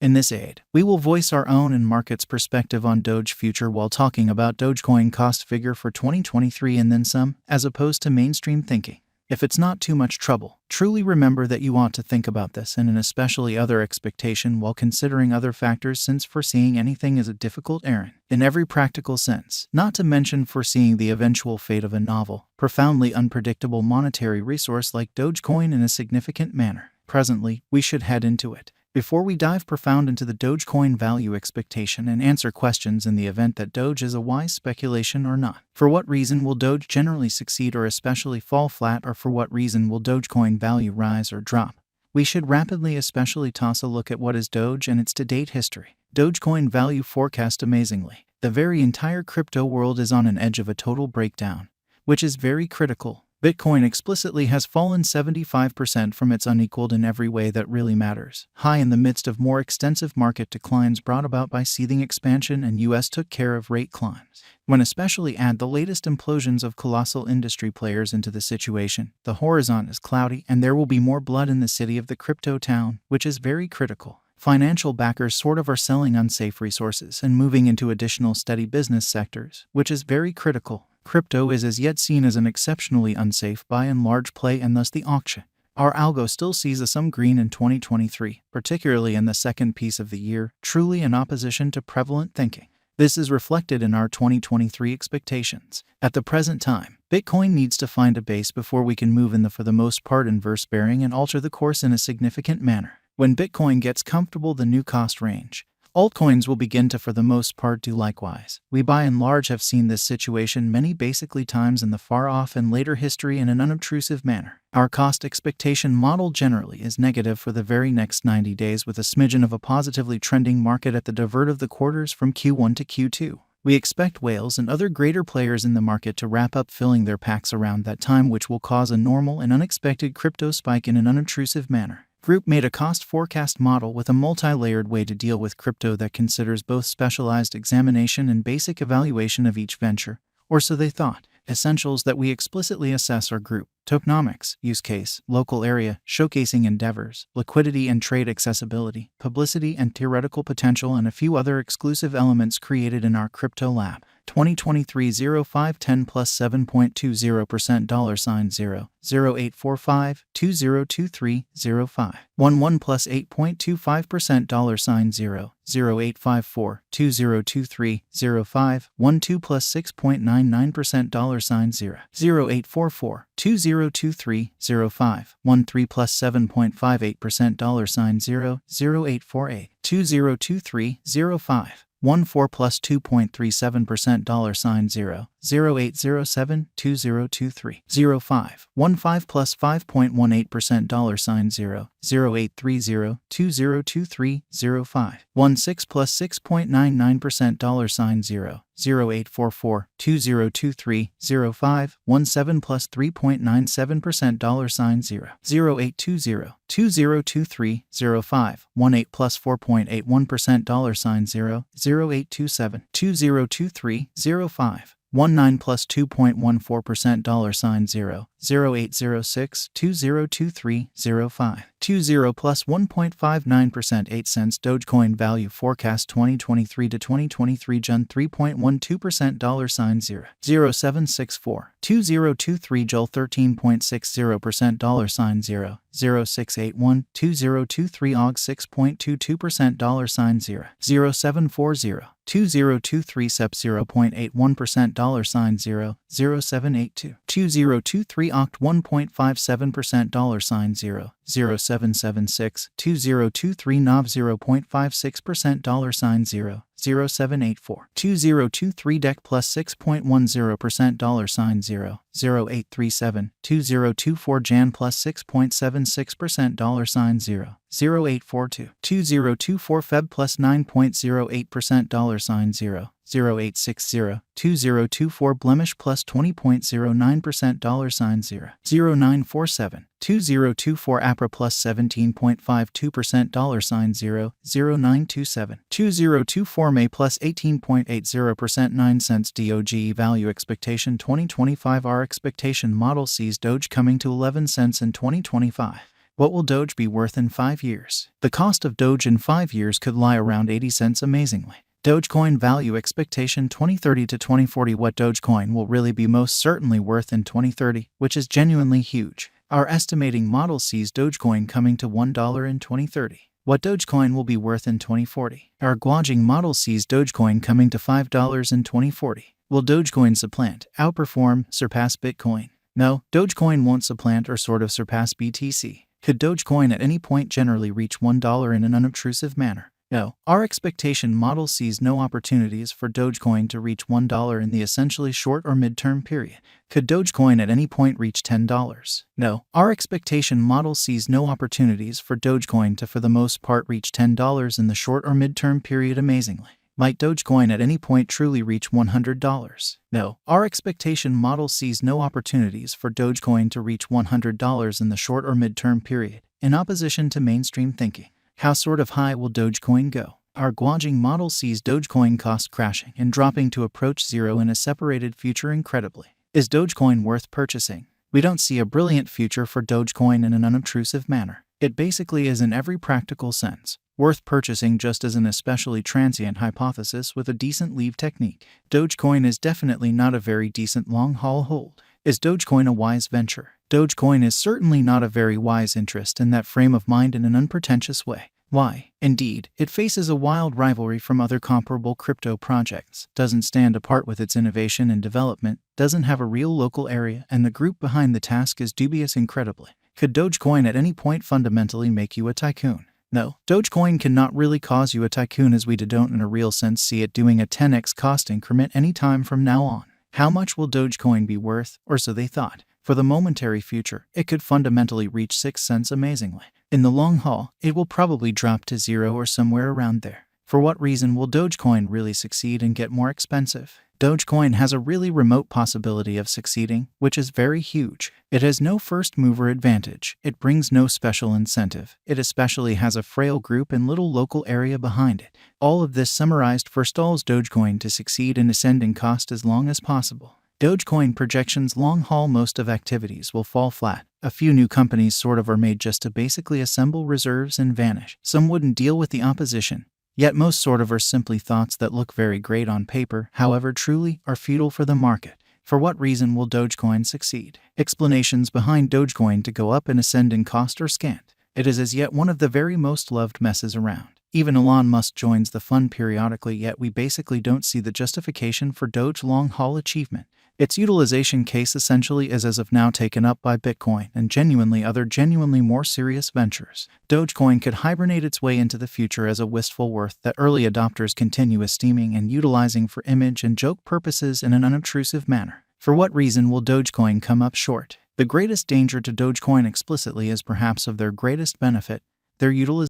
In this aid, we will voice our own and market's perspective on Doge future while talking about Dogecoin cost figure for 2023 and then some, as opposed to mainstream thinking. If it's not too much trouble, truly remember that you ought to think about this and an especially other expectation while considering other factors, since foreseeing anything is a difficult errand in every practical sense, not to mention foreseeing the eventual fate of a novel, profoundly unpredictable monetary resource like Dogecoin in a significant manner. Presently, we should head into it. Before we dive profound into the Dogecoin value expectation and answer questions in the event that Doge is a wise speculation or not. For what reason will Doge generally succeed or especially fall flat, or for what reason will Dogecoin value rise or drop? We should rapidly especially toss a look at what is Doge and its to-date history. Dogecoin value forecast. Amazingly, the very entire crypto world is on an edge of a total breakdown, which is very critical. Bitcoin explicitly has fallen 75% from its unequaled in every way that really matters. High in the midst of more extensive market declines brought about by seething expansion, and US took care of rate climbs. When especially add the latest implosions of colossal industry players into the situation, the horizon is cloudy and there will be more blood in the city of the crypto town, which is very critical. Financial backers sort of are selling unsafe resources and moving into additional steady business sectors, which is very critical. Crypto is as yet seen as an exceptionally unsafe buy and large play, and thus the auction. Our algo still sees some green in 2023, particularly in the second piece of the year, truly in opposition to prevalent thinking. This is reflected in our 2023 expectations. At the present time, Bitcoin needs to find a base before we can move in the for the most part inverse bearing and alter the course in a significant manner. When Bitcoin gets comfortable the new cost range, altcoins will begin to for the most part do likewise. We by and large have seen this situation many basically times in the far off and later history in an unobtrusive manner. Our cost expectation model generally is negative for the very next 90 days, with a smidgen of a positively trending market at the divert of the quarters from Q1 to Q2. We expect whales and other greater players in the market to wrap up filling their packs around that time, which will cause a normal and unexpected crypto spike in an unobtrusive manner. Group made a cost forecast model with a multi-layered way to deal with crypto that considers both specialized examination and basic evaluation of each venture, or so they thought. Essentials that we explicitly assess are group, tokenomics, use case, local area, showcasing endeavors, liquidity and trade accessibility, publicity and theoretical potential, and a few other exclusive elements created in our crypto lab. 2023 0510 plus 7.20% $0 0845 2023 05 11 plus 8.25% $0 0854 2023 05 12 plus 6.99% $0 0844 2023 05 13 plus 7.58% $0 0848 2023 05 14 plus 2.37% $0 0807 2023 05 15 plus 5.18% $0 0830 2023 05 16 plus 6.99% $0 0844 2023 05 17 plus 3.97% $0 0820 2023 05 18 plus 4.81% $0 0827 2023 05 19 plus 2.14% $0 0806 2023 05 20 plus 1.59% 8 cents. Dogecoin value forecast 2023 to 2023 June 3.12% $0 0764 2023 Jul 13.60% $0 0681 2023 Og 6.22% $0 0740 2023 SEP 0.81% $0 0782 2023 Oct 1.57% $0 0776 2023 NOV 0.56% $0 0784 2023 DEC plus 6.10% $0 0837 2024 JAN plus 6.76% $0 0842 2024 FEB plus 9.08% $0 0860 2024 Blemish plus 20.09% $0 0947 2024 APRA plus 17.52% $0 0927 2024 May plus 18.80% 9 cents. Doge value expectation 2025. Our expectation model sees Doge coming to 11 cents in 2025. What will Doge be worth in 5 years? The cost of Doge in 5 years could lie around 80 cents amazingly. Dogecoin value expectation 2030 to 2040. What Dogecoin will really be most certainly worth in 2030, which is genuinely huge. Our estimating model sees Dogecoin coming to $1 in 2030. What Dogecoin will be worth in 2040. Our gauging model sees Dogecoin coming to $5 in 2040. Will Dogecoin supplant, outperform, surpass Bitcoin? No, Dogecoin won't supplant or sort of surpass BTC. Could Dogecoin at any point generally reach $1 in an unobtrusive manner? No. Our expectation model sees no opportunities for Dogecoin to reach $1 in the essentially short or midterm period. Could Dogecoin at any point reach $10? No. Our expectation model sees no opportunities for Dogecoin to for the most part reach $10 in the short or midterm period amazingly. Might Dogecoin at any point truly reach $100? No. Our expectation model sees no opportunities for Dogecoin to reach $100 in the short or midterm period, in opposition to mainstream thinking. How sort of high will Dogecoin go? Our gauging model sees Dogecoin cost crashing and dropping to approach zero in a separated future incredibly. Is Dogecoin worth purchasing? We don't see a brilliant future for Dogecoin in an unobtrusive manner. It basically is in every practical sense worth purchasing just as an especially transient hypothesis with a decent leave technique. Dogecoin is definitely not a very decent long-haul hold. Is Dogecoin a wise venture? Dogecoin is certainly not a very wise interest in that frame of mind in an unpretentious way. Why? Indeed, it faces a wild rivalry from other comparable crypto projects, doesn't stand apart with its innovation and development, doesn't have a real local area, and the group behind the task is dubious incredibly. Could Dogecoin at any point fundamentally make you a tycoon? No, Dogecoin cannot really cause you a tycoon as we don't in a real sense see it doing a 10x cost increment any time from now on. How much will Dogecoin be worth, or so they thought? For the momentary future, it could fundamentally reach 6 cents amazingly. In the long haul, it will probably drop to zero or somewhere around there. For what reason will Dogecoin really succeed and get more expensive? Dogecoin has a really remote possibility of succeeding, which is very huge. It has no first mover advantage. It brings no special incentive. It especially has a frail group and little local area behind it. All of this summarized forestalls Dogecoin to succeed in ascending cost as long as possible. Dogecoin projections long haul most of activities will fall flat. A few new companies sort of are made just to basically assemble reserves and vanish. Some wouldn't deal with the opposition. Yet most sort of are simply thoughts that look very great on paper, however truly are futile for the market. For what reason will Dogecoin succeed? Explanations behind Dogecoin to go up and ascend in cost are scant. It is as yet one of the very most loved messes around. Even Elon Musk joins the fun periodically, yet we basically don't see the justification for Doge long-haul achievement. Its utilization case essentially is as of now taken up by Bitcoin and genuinely more serious ventures. Dogecoin could hibernate its way into the future as a wistful worth that early adopters continue esteeming and utilizing for image and joke purposes in an unobtrusive manner. For what reason will Dogecoin come up short? The greatest danger to Dogecoin explicitly is perhaps of their greatest benefit, their utilization.